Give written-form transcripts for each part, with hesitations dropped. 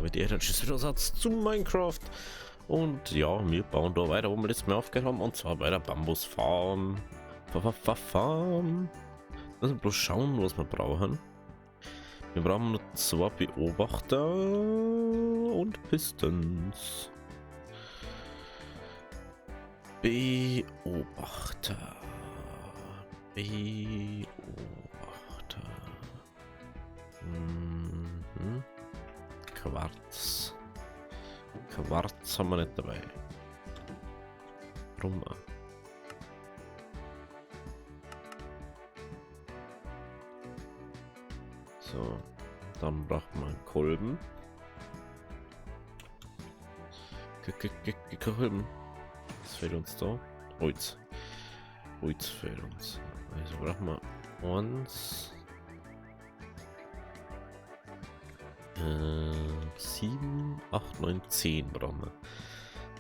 Mit ihr dann tschüss wieder Satz zu Minecraft. Und ja, wir bauen da weiter, wo wir letztes Mal aufgehört haben, und zwar bei der Bambusfarm. Farm. Also bloß schauen, was wir brauchen. Wir brauchen nur 2 Beobachter und Pistons. Beobachter. Mhm. Quarz. Quarz haben wir nicht dabei. Warum? So, dann braucht man einen Kolben. Kolben. Was fehlt uns da? Holz. Holz fehlt uns. Also brauchen wir uns 7, 8, 9, 10 brauchen wir.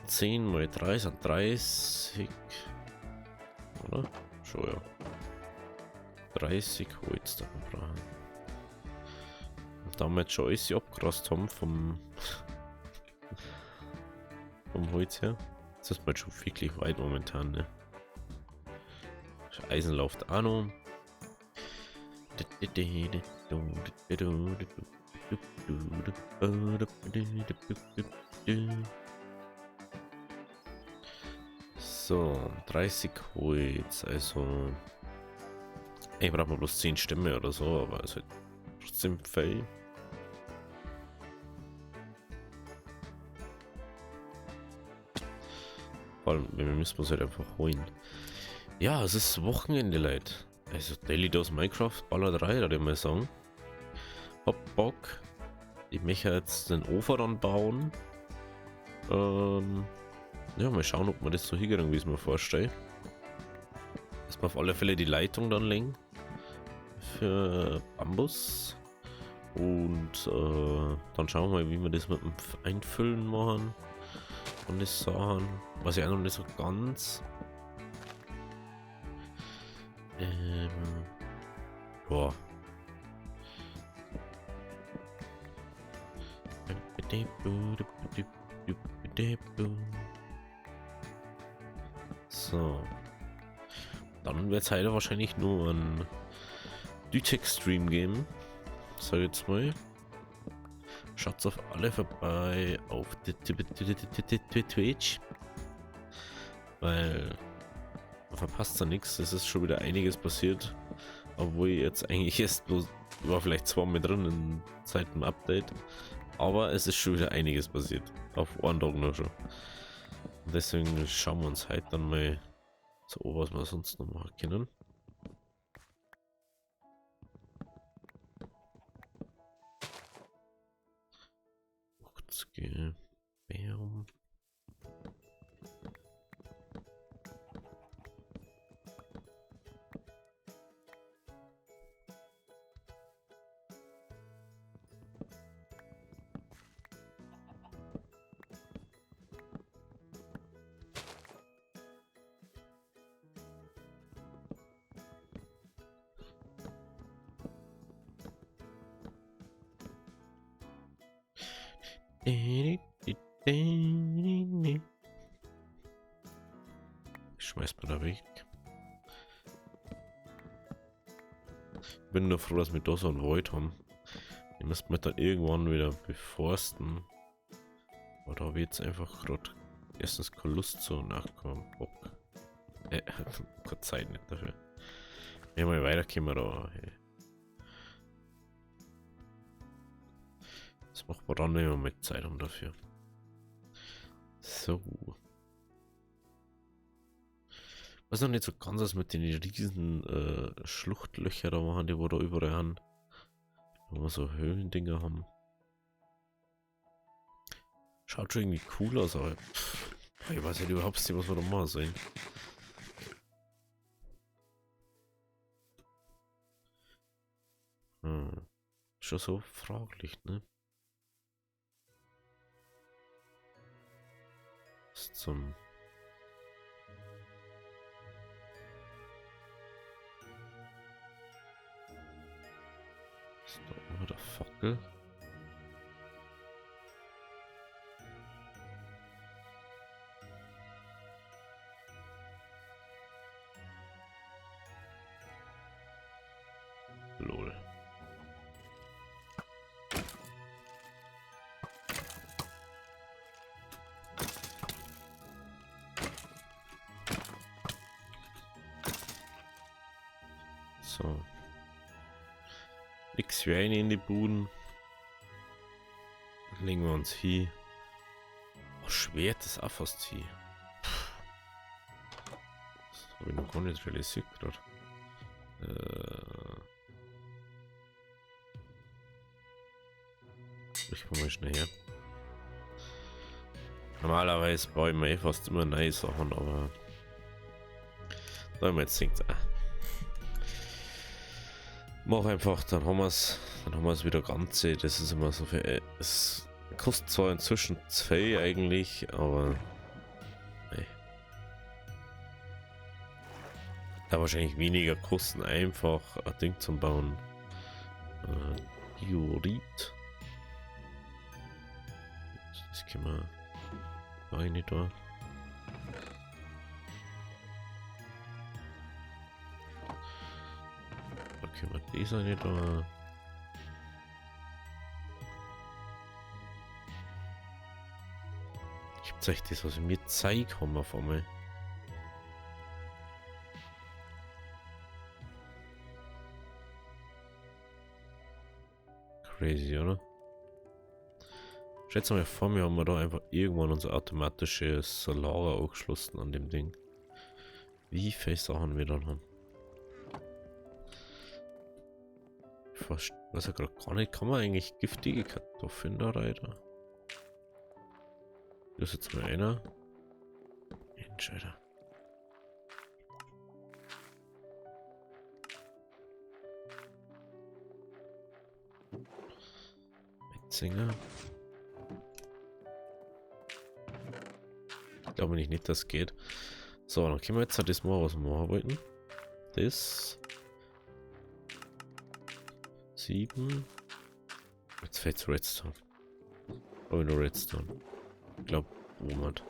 10 mal 3 sind 30. Oder? Schon ja. 30 Holz da brauchen. Und damit schon alles abgerast haben vom Holz her. Das ist mal schon wirklich weit momentan, ne? Eisen läuft auch noch. So, 30 Holz, also ich brauche mal bloß 10 Stämme oder so, aber es ist halt trotzdem viel. Vor allem, wir müssen es halt einfach holen. Ja, es ist Wochenende, Leute. Also Daily Dose Minecraft, Baller 3, würde ich mal sagen. Hab Bock. Ich möchte jetzt den Ofen anbauen. Ja, mal schauen, ob wir das so hinkriegen, wie ich es mir vorstelle. Dass wir auf alle Fälle die Leitung dann legen. Für Bambus. Und dann schauen wir mal, wie wir das mit dem Einfüllen machen. Und das Sachen. Was ich auch noch nicht so ganz. Ja. So. Dann wird es heute wahrscheinlich nur ein Dytek-Stream geben. Sag jetzt mal. Schaut auf alle vorbei auf Twitch. Weil man verpasst da nichts. Es ist schon wieder einiges passiert. Obwohl jetzt eigentlich erst bloß war vielleicht 2 mit drin seit dem Update. Aber es ist schon wieder einiges passiert. Auf einen Tag noch schon. Und deswegen schauen wir uns heute dann mal so, was wir sonst noch machen können. Bäum. Schmeißt man da weg. Ich bin nur froh, dass wir da so einen Void haben. Die müssten wir dann irgendwann wieder beforsten. Aber da habe ich jetzt einfach gerade erstens keine Lust zu nachkommen. Bock. Keine Zeit nicht dafür. Wenn wir weiterkommen da. Hey. Das macht man dann nicht mehr mit Zeit um dafür. So. Was noch nicht so ganz ist mit den riesen Schluchtlöcher da machen, die wo da überall haben. Wo wir so Höhlendinger haben. Schaut schon irgendwie cool aus, aber ich weiß ja überhaupt nicht, was wir da machen sollen. Schon so fraglich, ne? Was zum... Ist da immer der Fackel? So. Nix wie eine in die Buden. Legen wir uns hier. Oh, Schwert ist auch fast hier. Das habe ich noch gar nicht realisiert gerade. Ich komme mal schnell her. Normalerweise baue ich mir eh fast immer neue Sachen, aber da haben wir jetzt denkt, mach einfach, dann haben wir es wieder ganze. Das ist immer so viel. Es kostet zwar inzwischen 2 eigentlich, aber nee. Da wahrscheinlich weniger kosten, einfach ein Ding zum Bauen. Diorit. Das können wir rein da. Da können wir das eine da. Gibt's euch das, was ich mir zeigt, haben wir auf einmal. Crazy, oder? Schätze mal vor mir haben wir da einfach irgendwann unser automatisches Solar angeschlossen an dem Ding. Wie viele Sachen wir dann haben. Ich weiß ja gerade gar nicht, kann man eigentlich giftige Kartoffeln da rein? Das ist jetzt mal einer. Entscheider. Metzinger. Ich glaube nicht, dass es geht. So, dann können wir jetzt halt das mal, was wir machen wollten. Das. 7. Jetzt fällt Redstone. Oh, nur Redstone. Ich glaube, Omat.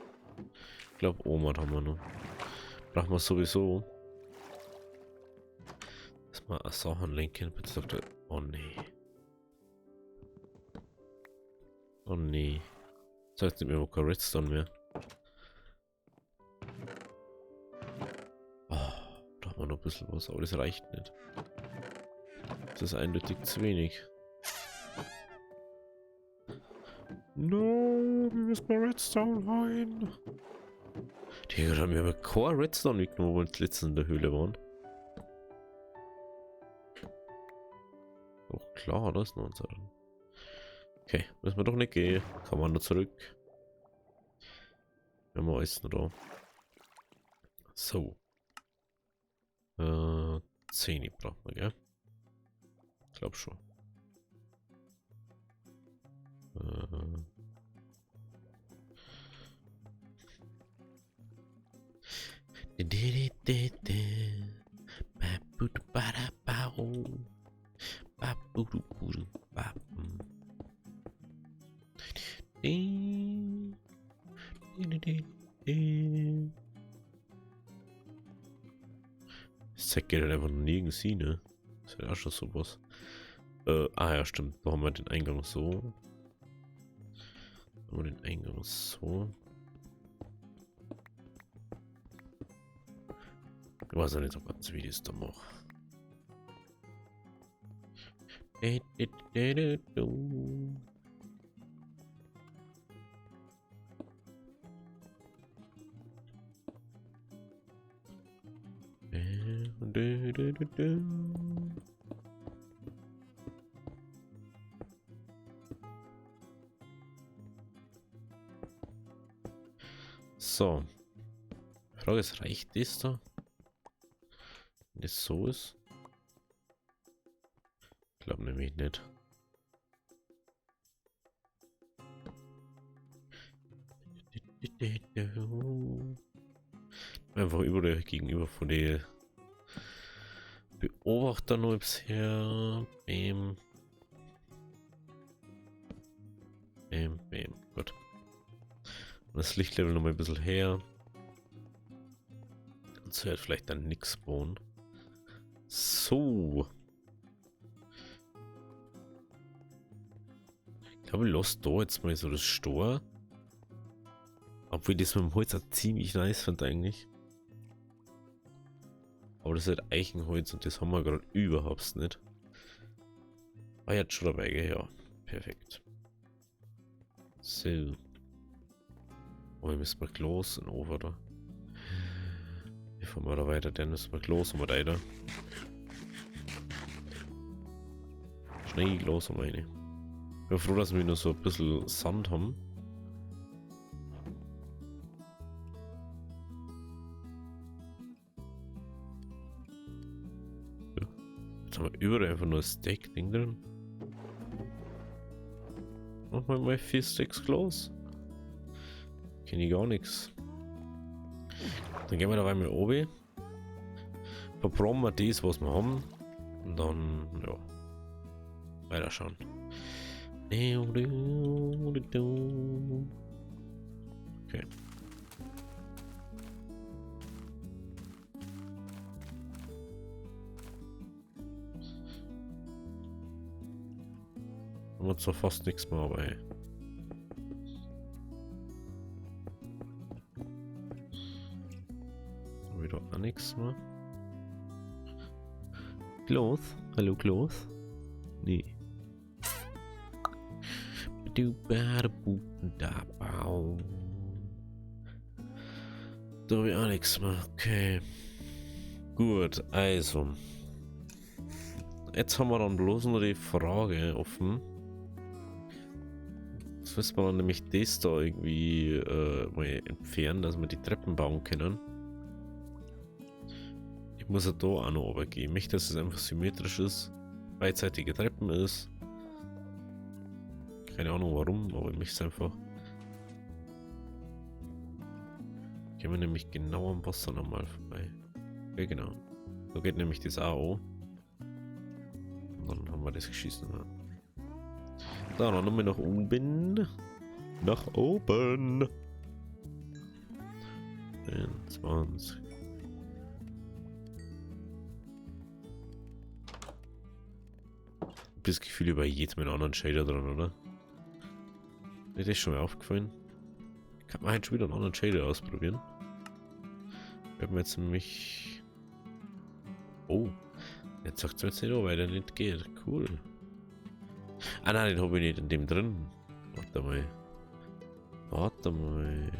Ich glaube, Omat haben wir noch. Brauchen wir sowieso. Dass wir Sachen lenken. Bitte sagt er. Oh nee. Oh nee. Das heißt nicht mehr, wo kein Redstone mehr. Oh, da haben wir noch ein bisschen was, aber das reicht nicht. Das ist eindeutig zu wenig. No, wir müssen bei Redstone rein. Die haben mir aber kein Redstone mitgenommen, wo wir letztens in der Höhle waren. Doch klar, das ist noch unser. Okay, müssen wir doch nicht gehen. Kann man nur zurück. Wir haben alles noch da. So. 10 braucht man, gell? Ich glaube schon. Das zeigt geht halt einfach nirgends hin, ne? Das ist ja auch schon sowas. Ja, stimmt. Da haben wir den Eingang so. Da haben wir den Eingang so. Ich weiß auch nicht so ganz, wie ich das da mache. So. Die Frage ist, reicht das da? Wenn das so ist? Ich glaube nämlich nicht. Einfach überall gegenüber von den Beobachter nur bisher. Bam. Bam, bam. Gut. Und das Lichtlevel noch mal ein bisschen her. Und so wird vielleicht dann nichts bauen. So. Ich glaube, ich lasse da jetzt mal so das Stor. Obwohl ich das mit dem Holz auch ziemlich nice finde eigentlich. Aber das ist halt Eichenholz und das haben wir gerade überhaupt nicht. Ah, jetzt schon dabei, gell? Ja. Perfekt. So. Oh, hier müssen wir los in Over, oder? Bevor wir da weiter, dann müssen wir los und weiter. Schnell los und rein. Ich bin froh, dass wir nur so ein bisschen Sand haben. Ja. Jetzt haben wir überall einfach nur ein Steak-Ding drin. Machen wir mal 4 Steaks los. Kenne ich gar nichts. Dann gehen wir da einmal oben. Verproben wir das, was wir haben. Und dann, ja. Weiter schauen. Okay. Haben wir zwar fast nichts mehr, aber ey. Wieder auch nichts mehr. Cloth? Hallo Cloth? Nee. Da habe ich auch nichts mehr. Okay. Gut, also. Jetzt haben wir dann bloß noch die Frage offen. Jetzt müssen wir dann nämlich das da irgendwie mal entfernen, dass wir die Treppen bauen können. Ich muss ja da auch noch runtergehen. Ich möchte, dass es einfach symmetrisch ist. Beidseitige Treppen ist. Keine Ahnung warum, aber ich möchte es einfach. Gehen wir nämlich genau am Wasser nochmal vorbei. Ja, genau. So geht nämlich das auch. Und dann haben wir das geschissen. Ja. So, dann nochmal nach oben. Nach oben. 20. Das Gefühl über jedem einen anderen Shader dran, oder? Ist das schon mal aufgefallen? Kann man halt schon wieder einen anderen Shader ausprobieren. Wir haben jetzt nämlich. Oh, jetzt sagt es mir jetzt nicht, weil der nicht geht. Cool. Ah nein, den habe ich nicht in dem drin. Warte mal. Warte mal.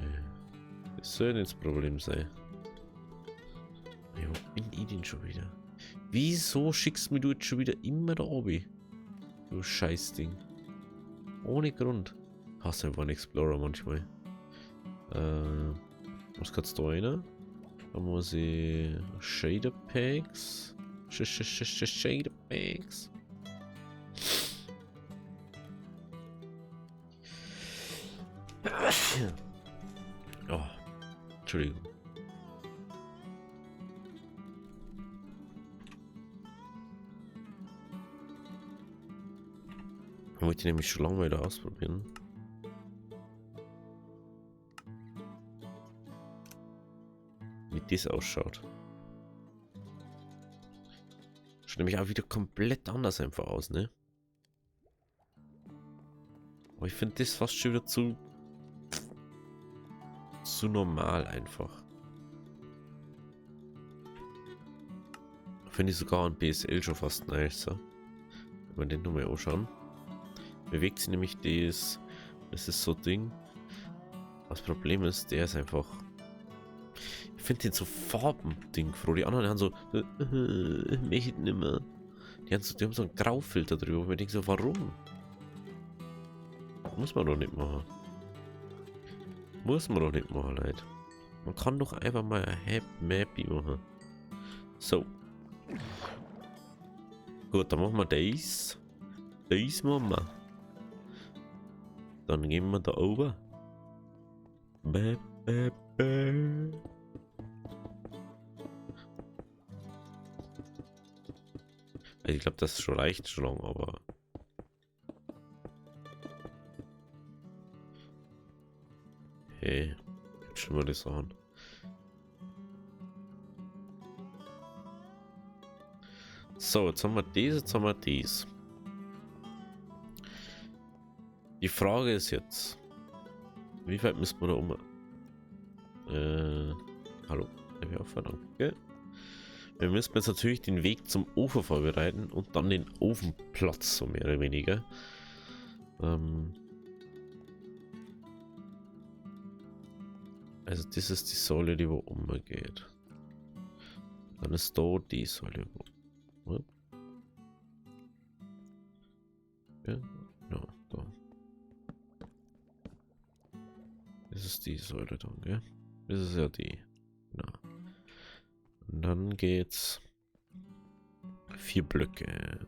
Das soll nicht das Problem sein. Ja, wo bin ich denn schon wieder? Wieso schickst du jetzt schon wieder immer da oben? Du Scheißding. Ohne Grund. Hast du einfach einen Explorer manchmal. Was kannst du da rein? Da muss ich Shader Packs. Shader Packs. Oh, Entschuldigung. Wollte ich nämlich schon lange wieder ausprobieren. Wie das ausschaut. Schaut nämlich auch wieder komplett anders einfach aus, ne? Aber ich finde das fast schon wieder zu normal einfach. Finde ich sogar an BSL schon fast nicer. Wenn wir den nochmal anschauen. Bewegt sich nämlich das ist so Ding. Das Problem ist, der ist einfach. Ich finde den so Farben-Ding froh. Die anderen haben so. Möchten nicht mehr. Die haben so einen Graufilter drüber. Und ich denke so, warum? Muss man doch nicht machen. Muss man doch nicht machen, Leute. Man kann doch einfach mal ein Mappy machen. So. Gut, dann machen wir das. Das machen wir. Dann gehen wir da oben. Ich glaube, das schon reicht schon lang, aber. Hey, jetzt schon mal die Sachen. So, jetzt haben wir das, jetzt haben wir das. Die Frage ist jetzt, wie weit müssen wir da um? Hallo, danke. Wir müssen jetzt natürlich den Weg zum Ofen vorbereiten und dann den Ofenplatz, so mehr oder weniger. Also das ist die Säule, die wo umgeht. Dann ist da die Säule. Wo, ja, no, da. Das ist die Säule dann, gell? Das ist ja die. Genau. Und dann geht's 4 Blöcke.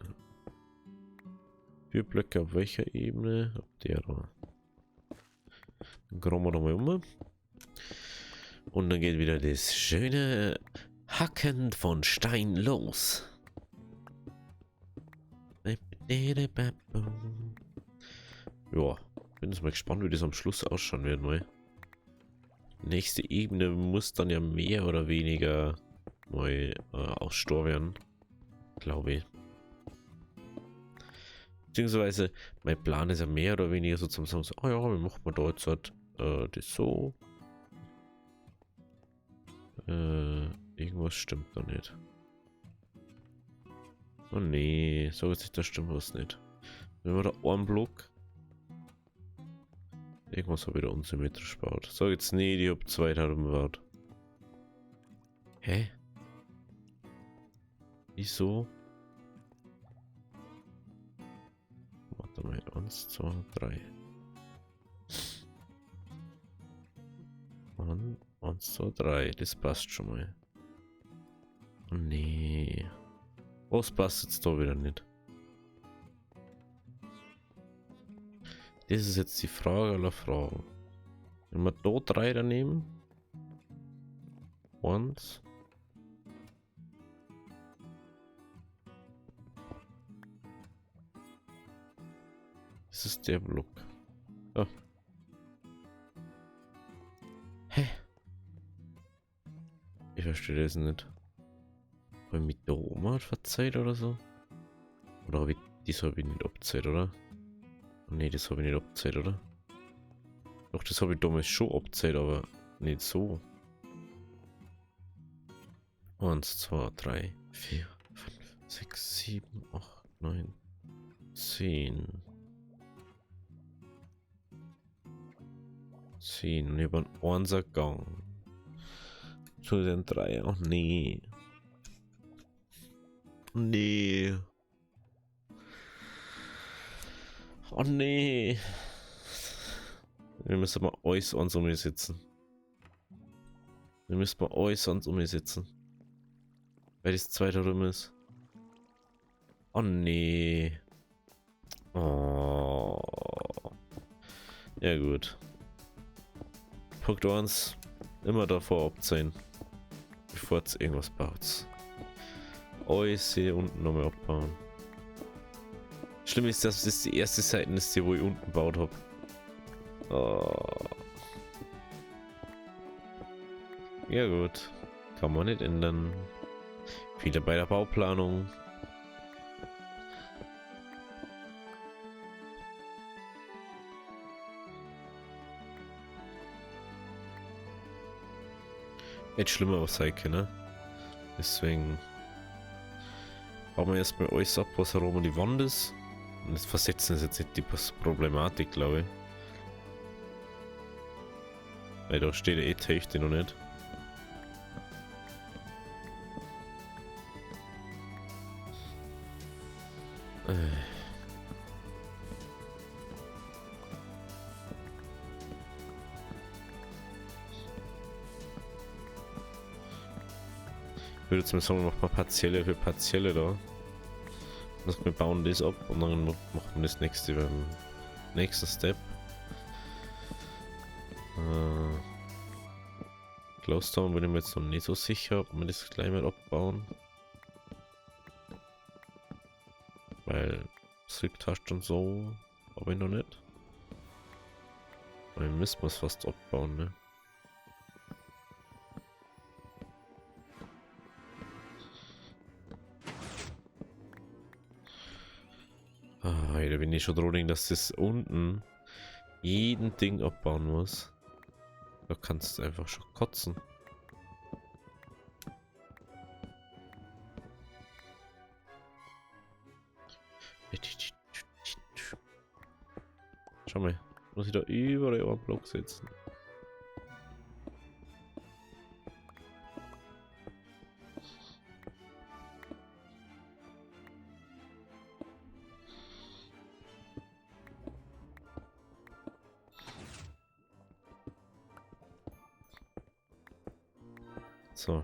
4 Blöcke auf welcher Ebene? Auf der da. Dann graben wir nochmal um. Und dann geht wieder das schöne Hacken von Stein los. Ja, bin jetzt mal gespannt, wie das am Schluss ausschauen wird, mal. Nächste Ebene muss dann ja mehr oder weniger mal ausgestorben werden, glaube ich. Beziehungsweise, mein Plan ist ja mehr oder weniger so zum sagen, so, oh ja, wie macht man da jetzt halt, das so. Irgendwas stimmt da nicht. Oh nee, so sich da stimmt was nicht. Wenn wir da einen Block. Irgendwas habe ich da unsymmetrisch gebaut. Sag jetzt nicht, ich habe 2 darum gebaut. Hä? Wieso? Warte mal, 1, 2, 3. 1, 2, 3, das passt schon mal. Oh nee. Was passt jetzt da wieder nicht? Das ist jetzt die Frage aller Fragen. Wenn wir da 3 daneben. 1. Das ist der Block. Oh. Hä? Ich verstehe das nicht. Habe ich mit der Oma verzeiht oder so? Oder habe ich das habe ich nicht abgezählt, oder? Ne, das habe ich nicht abgezählt, oder? Doch, das habe ich damals schon abgezählt, aber nicht so. 1, 2, 3, 4, 5, 6, 7, 8, 9, 10. 10. Und ich habe einen 1er Gang. Zu den 3. Ach nee. Nee. Oh nee. Wir müssen mal alles ans umsetzen. Wir müssen mal alles ans umsetzen. Weil das 2 rum ist. Oh nee. Oh. Ja gut. Punkt 1. Immer davor abziehen. Bevor es irgendwas baut. Alles hier unten nochmal abbauen. Schlimm ist, dass das die erste Seite ist, die wo ich unten gebaut habe. Oh. Ja gut. Kann man nicht ändern. Wieder bei der Bauplanung. Hätte schlimmer was sein können. Deswegen bauen wir erstmal alles ab, was herum an die Wand ist. Und das Versetzen ist jetzt nicht die Problematik, glaube ich. Weil da steht eh die Hälfte noch nicht. Ich würde jetzt mal sagen, wir machen mal partielle für partielle da. Also wir bauen das ab und dann machen wir das nächste beim nächsten Step. Glowstone bin ich mir jetzt noch nicht so sicher, ob wir das gleich mal abbauen. Weil Silktascht und so habe ich noch nicht. Dann müssen wir es fast abbauen, ne? Ah, da bin ich schon drohing, dass das unten jeden Ding abbauen muss. Da kannst du einfach schon kotzen. Schau mal, muss ich da überall einen Block setzen. So.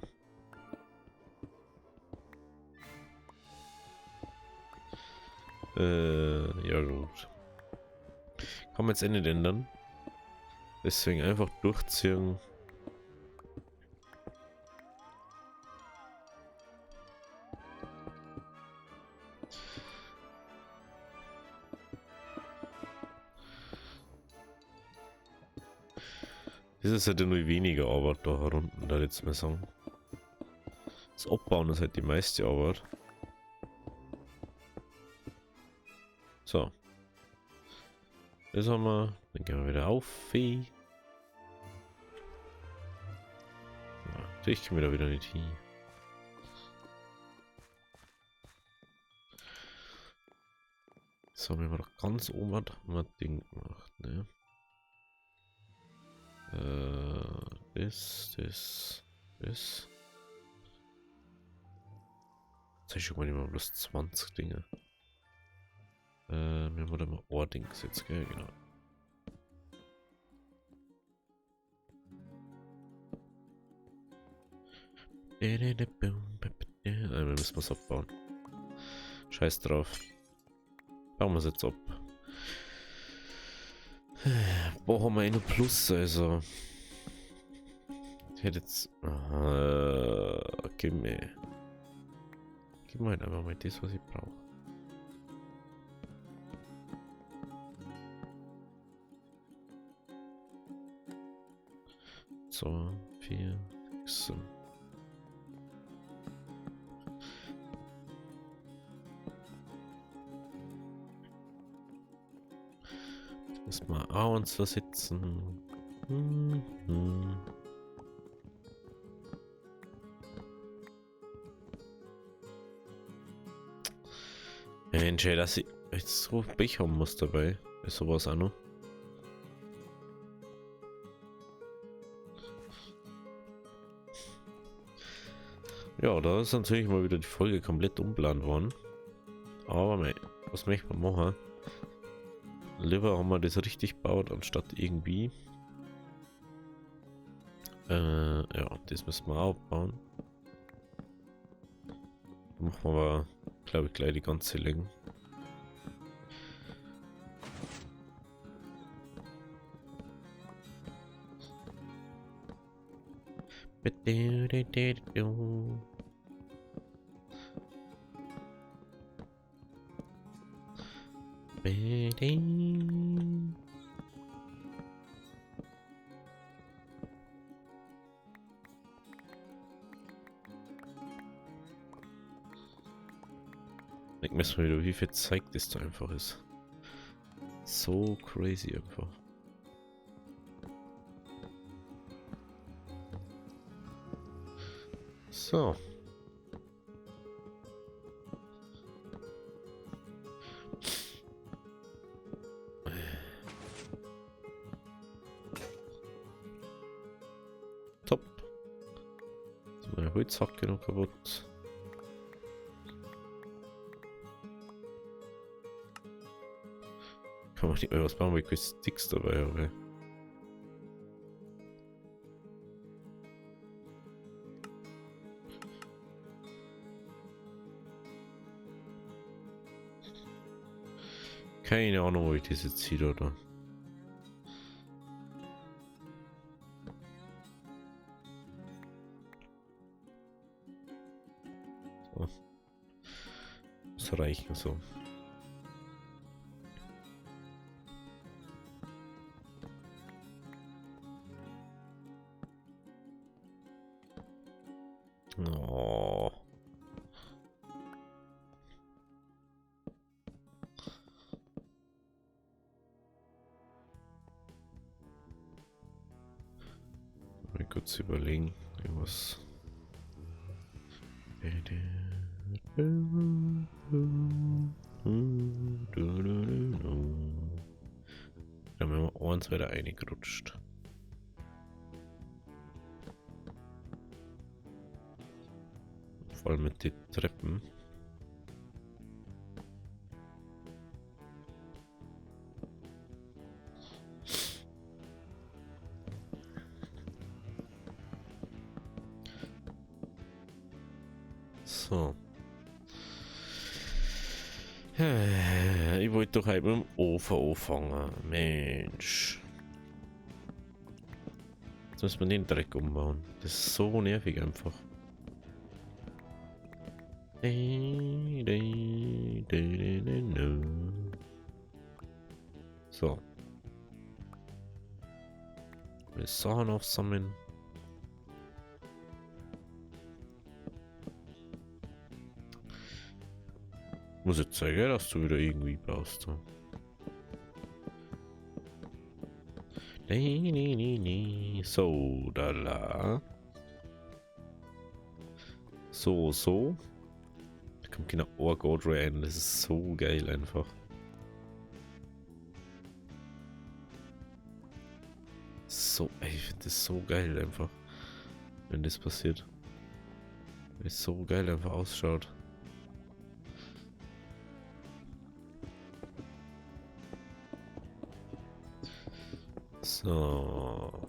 Ja gut. Kann man jetzt nicht ändern. Deswegen einfach durchziehen. Das ist halt nur weniger Arbeit da unten, da jetzt mal sagen. Das Abbauen ist halt die meiste Arbeit. So. Das haben wir. Dann gehen wir wieder auf. Ja, natürlich können wir da wieder nicht hin. So, wenn wir doch ganz oben haben wir ein Ding gemacht, ne? Das. Jetzt habe ich schon mal immer bloß 20 Dinge. Wir haben da mal Ording gesetzt, gell? Genau. Einmal müssen wir es abbauen. Scheiß drauf. Bauen wir es jetzt ab. Boah, haben wir eh nur Plus, also. Ich hätte jetzt. Gib mir halt einfach mal das, was ich brauche. So, 4, 6. Muss mal auch uns sitzen. Mensch, ey, dass ich jetzt so Pech haben muss dabei. Ist sowas auch noch. Ja, da ist natürlich mal wieder die Folge komplett umplant worden. Aber mei, was möchte man machen? Lieber haben wir das richtig gebaut, anstatt irgendwie. Ja, das müssen wir aufbauen. Dann machen wir aber, glaube ich, gleich die ganze Länge. Ich weiß mal wieder, wie viel Zeit das da einfach ist. So crazy einfach. So. Top. Jetzt ist meine Holzhacke noch kaputt. Kann man nicht mehr was machen, weil ich keine Sticks dabei habe. Keine Ahnung, wo ich das jetzt ziehe, oder? So. Das reichen so. Oh. Mal kurz überlegen, irgendwas. Dann haben wir uns wieder reingerutscht. Vor allem mit den Treppen. So. Ich wollte doch eben im Ofen anfangen. Mensch. Jetzt muss man den Dreck umbauen. Das ist so nervig einfach. So. Wir Sachen aufsammeln. Muss jetzt zeigen, dass du wieder irgendwie baust. So, da la. So. Da kommt genau Orgod rein. Das ist so geil einfach. So, ey, ich finde das so geil einfach. Wenn das passiert. Weil es so geil einfach ausschaut. So.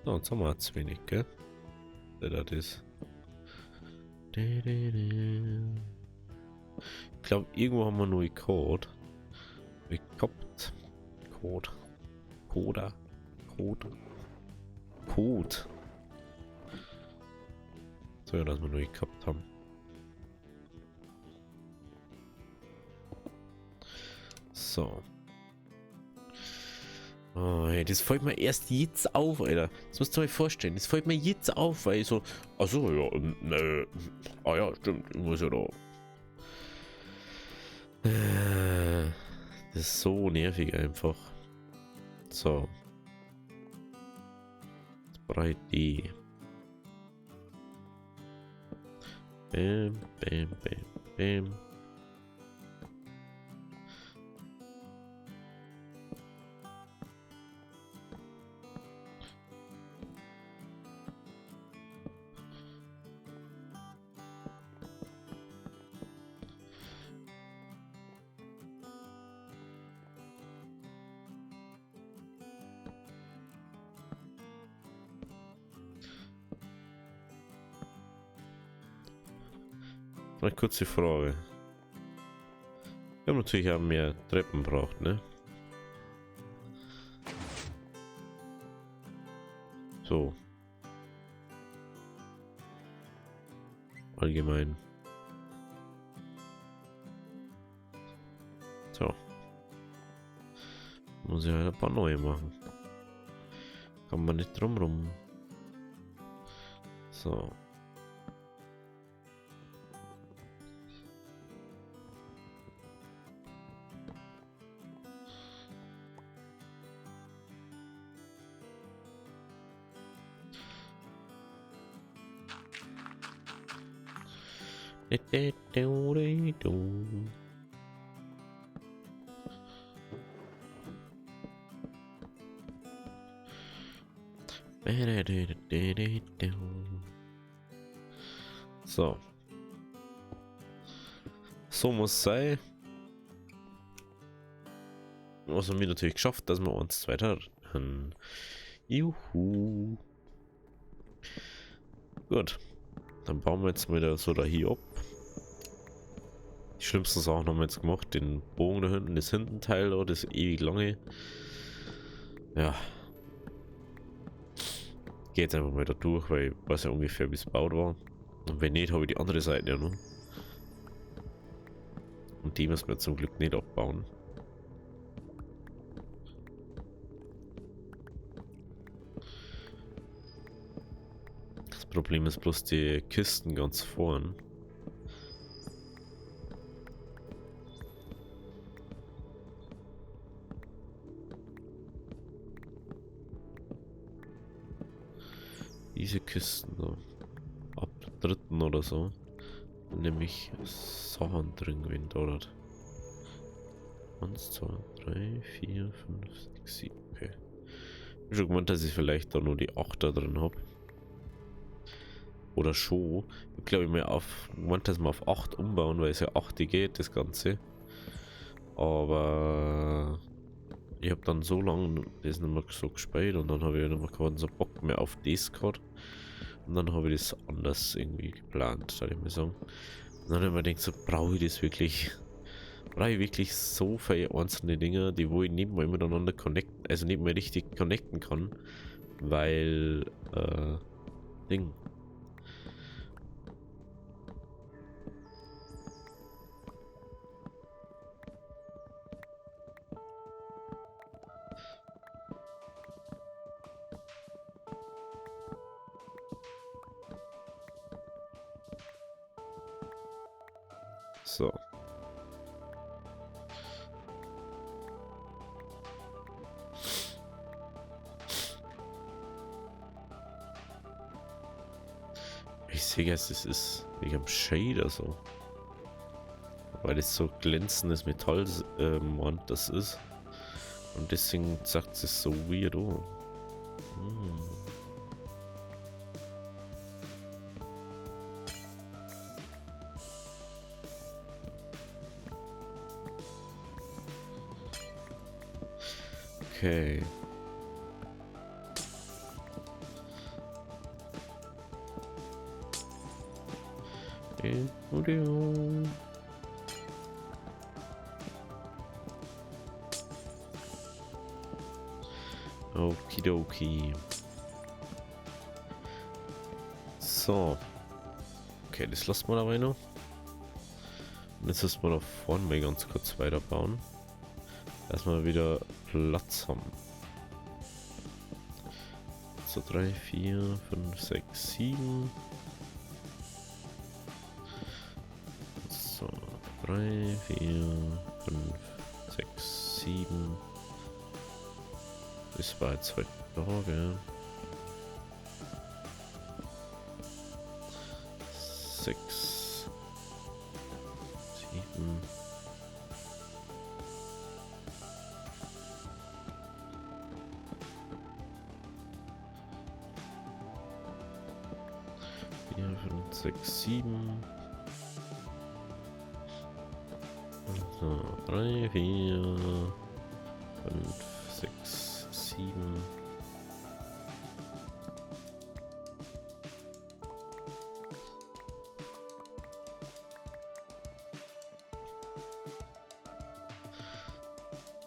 So, jetzt haben wir zu wenig, gell? Der das ist. Ich glaube, irgendwo haben wir neue Code. Code. So, ja, dass wir neue gehabt haben. So. Oh, ey, das fällt mir erst jetzt auf, Alter. Das musst du dir vorstellen. Das fällt mir jetzt auf, weil ich so. Achso, ja, ne. Ah ja, stimmt. Ich muss ja da. Das ist so nervig einfach. So. Breit die. Bam, bam, bam, bam. Eine kurze Frage. Wir haben natürlich auch mehr Treppen braucht, ne? So. Allgemein. So. Muss ich halt ein paar neue machen. Kann man nicht drum rum. So. So. So muss sein. Was haben wir natürlich geschafft, dass wir uns weiter. Juhu. Gut. Dann bauen wir jetzt wieder so da hier ab. Die schlimmsten Sachen haben wir jetzt gemacht. Den Bogen da hinten, das Hintenteil da, das ewig lange. Ja. Geht jetzt einfach mal da durch, weil ich weiß ja ungefähr, wie es gebaut war. Und wenn nicht, habe ich die andere Seite ja noch. Und die müssen wir zum Glück nicht abbauen. Das Problem ist bloß die Kisten ganz vorn. diese Kisten da. Ab dritten oder so. Nämlich Sachen drin gewesen dort. 1, 2, 3, 4, 5, 6, 7. Okay. Ich hab schon gemeint, dass ich vielleicht da nur die 8 da drin habe. Oder schon. Ich glaube, ich mir auf gemeint, dass wir auf 8 umbauen, weil es ja 8 geht, das Ganze. Aber ich habe dann so lange das nicht mehr so gespielt und dann habe ich nicht mehr keinen so Bock mehr auf das gehabt. Und dann habe ich das anders irgendwie geplant, soll ich mal sagen. Und dann habe ich mir gedacht, so brauche ich das wirklich? Brauche ich wirklich so viele einzelne Dinge, die wo ich nebenbei miteinander connecten, also nebenbei richtig connecten kann, weil, Ding. So. Ich sehe jetzt, es ist wegen dem Shader so. Weil es so glänzendes Metall das ist. Und deswegen sagt es so weird. Oh. Hm. Okay. Okidoki. So. Okay, das lassen wir dabei noch. Und jetzt müssen wir da vorne mal ganz kurz weiterbauen. Dass wir wieder Platz haben. So 3, 4, 5, 6, 7. So 3, 4, 5, 6, 7. Das war jetzt heute Tage. 6, 7. Vier, 5, 6, 7. So, 3, 4, 5, 6, 7.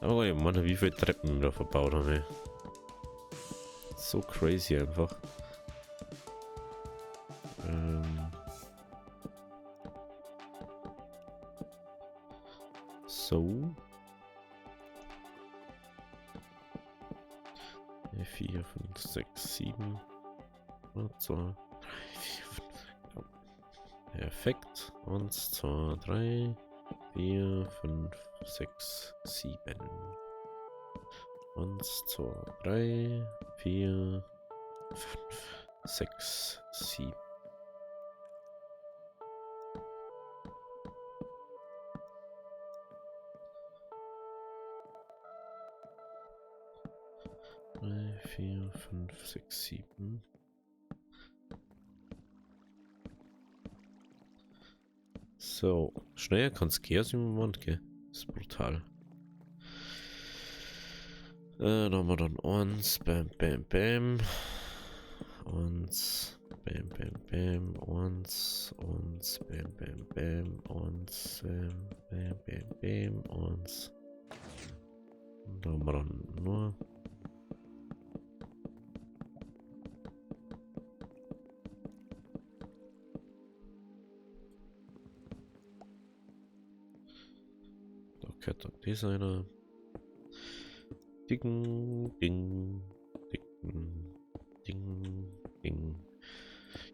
Oh ja, Mann, wie viele Treppen wir da verbaut haben, ey. So crazy einfach. So. 4, 5, 6, 7. 2, 3, 4, 5. Perfekt. 1, 2, 3, 4, 5, 6, 7. 1, 2, 3, 4, 5, 6, 7. Drei, 4, 5, 6, 7. So, schneller kann es gehen im Moment, gell? Das ist brutal. Da haben wir dann uns, bam, bam, bam. Uns, bam, bam, bam. Uns, bam, bam, bam. Uns, bam, bam, bam. Uns. Und da haben wir dann nur. Da gehört dann dieser. Ding, ding, ding, ding, ding.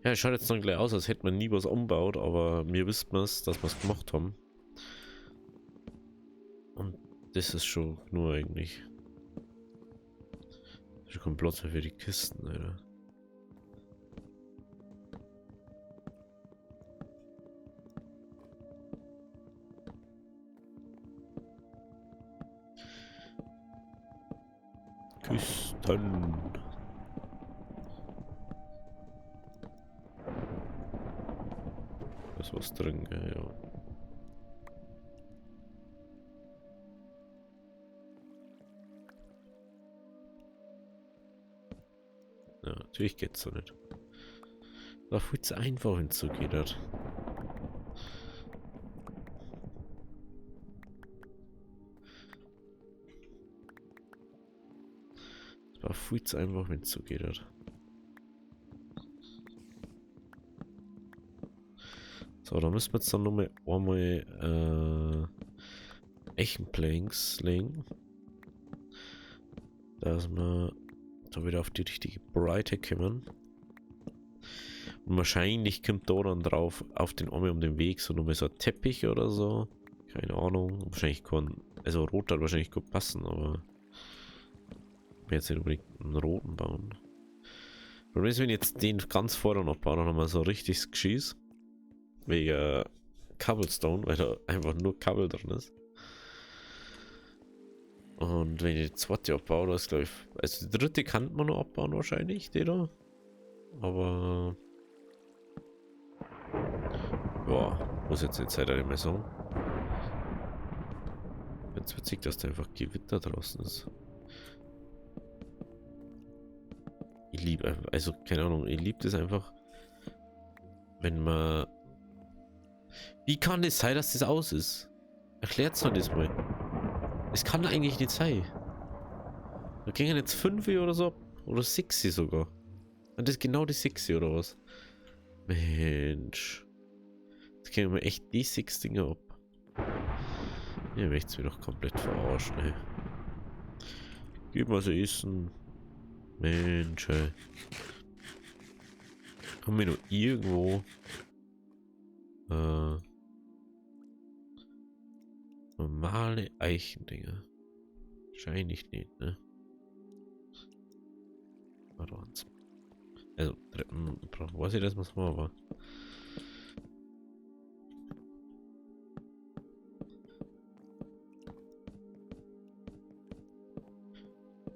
Ja, es schaut jetzt dann gleich aus, als hätte man nie was umbaut, aber mir wisst man es, dass wir es gemacht haben. Und das ist schon nur eigentlich. Da kommt Platz mehr für die Kisten, Alter. Kisten. Da ist was drin, gell, ja. Ja, natürlich geht's so nicht. War viel zu einfach hinzugeht. War viel zu einfach, wenn es so geht. So, da müssen wir jetzt dann nochmal einmal Echenplanks legen. Dass wir da wieder auf die richtige Breite kommen. Und wahrscheinlich kommt da dann drauf auf den Arme um den Weg so nochmal so ein Teppich oder so. Keine Ahnung. Wahrscheinlich kann, also rot hat wahrscheinlich gut passen, aber ich will jetzt nicht unbedingt einen roten bauen. Problem ist, wenn ich jetzt den ganz vorne noch baue, dann haben wir so richtiges Geschieß. Wegen Cobblestone, weil da einfach nur Kabel drin ist. Und wenn ich die zweite abbaue, das glaube ich. Also die dritte kann man noch abbauen wahrscheinlich, die da. Aber. Ja, muss jetzt nicht Zeit mehr sagen. Jetzt witzig, dass da einfach Gewitter draußen ist. Ich liebe einfach, also keine Ahnung, ich liebe das einfach, wenn man. Wie kann es sein, dass das aus ist? Erklärt's mir das mal. Es kann eigentlich nicht sein. Da gingen jetzt 5 oder so oder 6 sogar. Und das ist genau die 6 oder was? Mensch. Jetzt kriegen wir echt die 6 Dinge ab. Ihr möchtet mich doch komplett verarschen, ey. Gib mal so essen. Mensch, ey. Haben wir noch irgendwo normale Eichendinger? Wahrscheinlich nicht, ne? Warte mal. Also, weiß ich das, was man aber.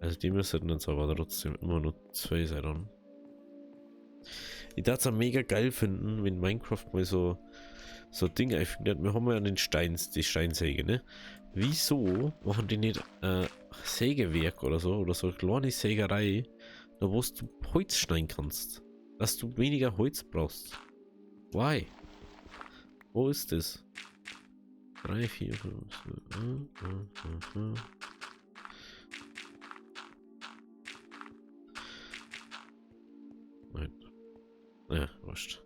Also, die müssten uns aber trotzdem immer nur 2 sein. Ich darf es auch mega geil finden, wenn Minecraft mal so Ding einfindet. Wir haben ja den die Steinsäge, ne? Wieso machen die nicht Sägewerk oder so eine kleine Sägerei, da wo du Holz schneiden kannst, dass du weniger Holz brauchst? Why? Wo ist das? 3, 4, 5. Nein. Ja, wurscht.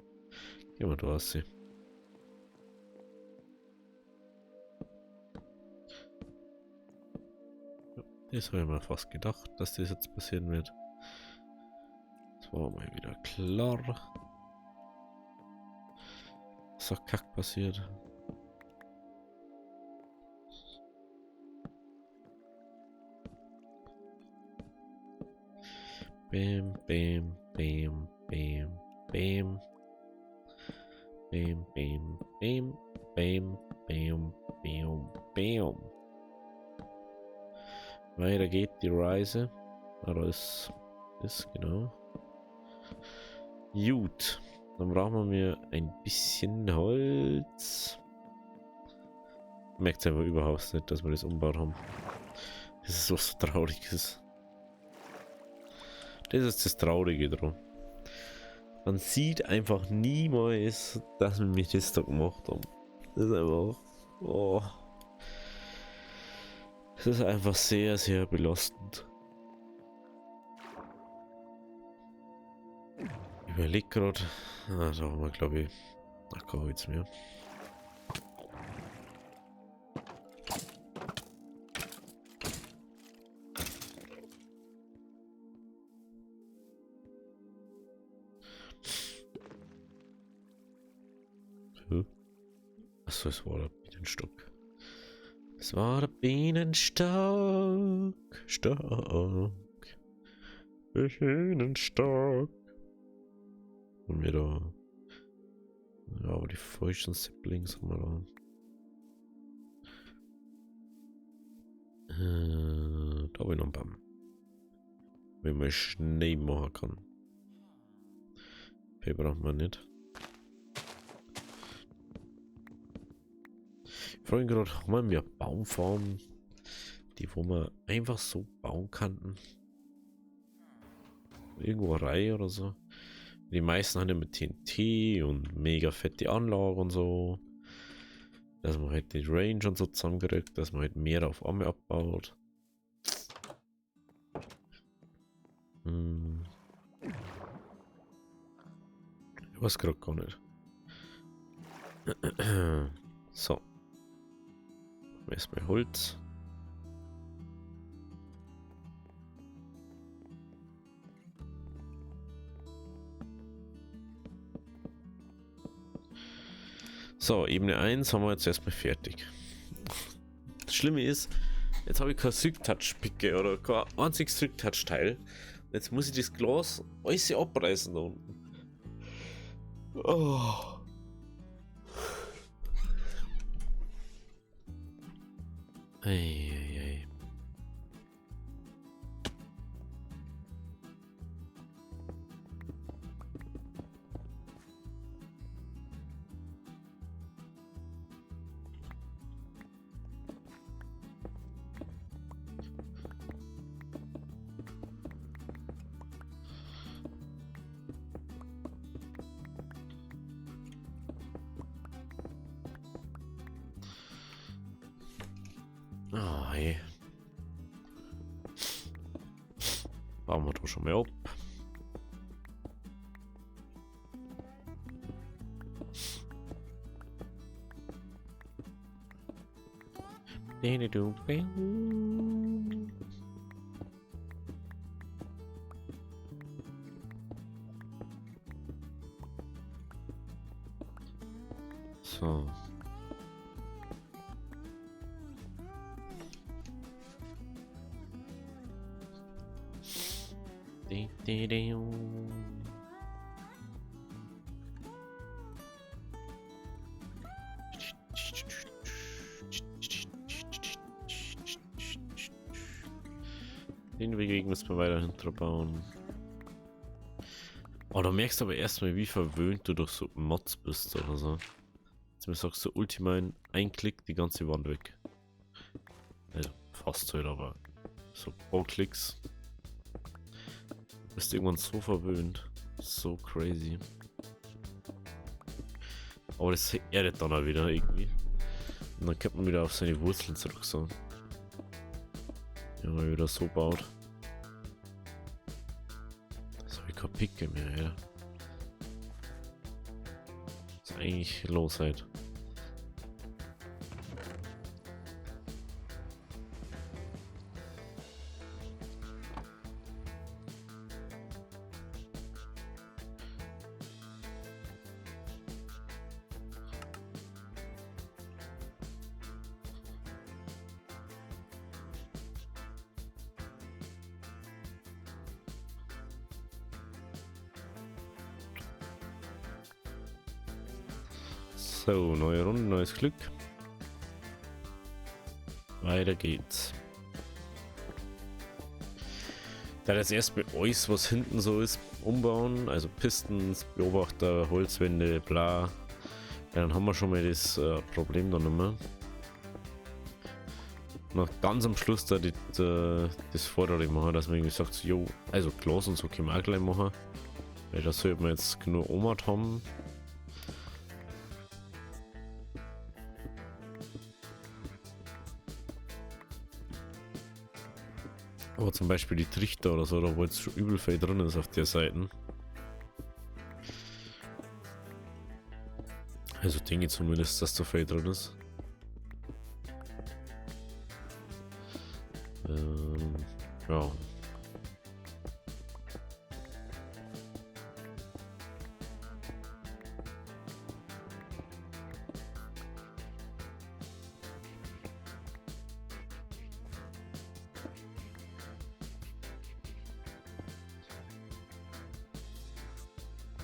Gehen wir da aussehen. Das habe ich mir fast gedacht, dass das jetzt passieren wird. Das war mal wieder klar. So kack passiert. Bam, bam, bam, bam, bam. Bam, bam, bam, bam, bam, bam, bam. Weiter geht die Reise. Aber es ist genau. Gut. Dann brauchen wir ein bisschen Holz. Merkt einfach überhaupt nicht, dass wir das umbaut haben. Das ist was so Trauriges. Das ist das Traurige dran. Man sieht einfach niemals, dass wir mich das da gemacht haben. Das ist einfach. Oh. Das ist einfach sehr, sehr belastend. Ich überleg gerade. Da haben wir, glaube ich, ach, gar nichts mehr. Achso, es war der Bienenstock. Es war der Bienenstock. Bienenstock. Und wir da. Ja, aber die falschen Siblings haben wir da. Da habe ich noch einen Baum. Wenn man Schnee machen kann. Okay, braucht man nicht. Ich frage mich gerade, haben wir Baumfarmen, die wo man einfach so bauen kann? Irgendwo eine Reihe oder so. Die meisten haben ja mit TNT und mega fette Anlagen und so. Dass man halt die Range und so zusammenkriegt, dass man halt mehr auf einmal abbaut. Hm. Ich weiß gerade gar nicht. So. Erstmal Holz. So, Ebene 1 haben wir jetzt erstmal fertig. Das Schlimme ist, jetzt habe ich kein Silk-Touch-Picke oder kein einziges Silk-Touch-Teil. Jetzt muss ich das Glas alles abreißen da unten. Oh. Eieiei. Ah, hey. Bauen wir da schon mal ab. So. Den Weg müssen wir weiter hinter bauen. Oh, du merkst aber erstmal, wie verwöhnt du durch so Mods bist oder so. Jetzt mir sagst du Ultima in ein Klick die ganze Wand weg. Also fast halt, aber so pro Klicks. Du bist irgendwann so verwöhnt. So crazy. Aber das erdet dann auch wieder irgendwie. Und dann kommt man wieder auf seine Wurzeln zurück so. Wenn man wieder so baut. Das habe ich keine Picke mehr, ja. Was ist eigentlich los halt? So, neue Runde, neues Glück. Weiter geht's. Da das erst mit alles, was hinten so ist, umbauen, also Pistons, Beobachter, Holzwände, bla. Ja, dann haben wir schon mal das Problem dann nicht mehr. Noch ganz am Schluss da das Vordere machen, dass man irgendwie sagt, so, jo, also Glas und so können wir auch gleich machen. Weil das sollte man jetzt genug Omat haben. Aber zum Beispiel die Trichter oder so, da wo jetzt schon übel viel drin ist auf der Seite. Also denke ich zumindest, dass da viel drin ist. Ja.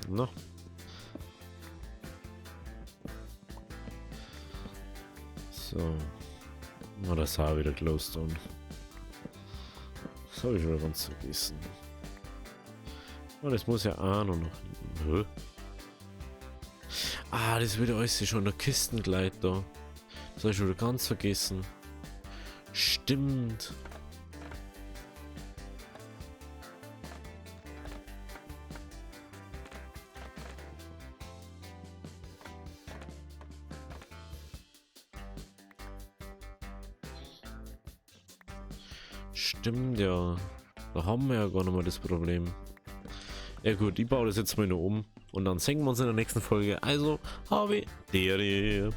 Na. So. Na, das Haar wieder Glowstone. Das habe ich wieder ganz vergessen. Oh, das muss ja auch noch. Hä? Ah, das würde euch schon der Kistengleit da. Das habe ich schon wieder ganz vergessen. Stimmt. Stimmt ja. Da haben wir ja gar nicht mal das Problem. Ja gut, ich baue das jetzt mal nur um. Und dann sehen wir uns in der nächsten Folge. Also, habe Dere.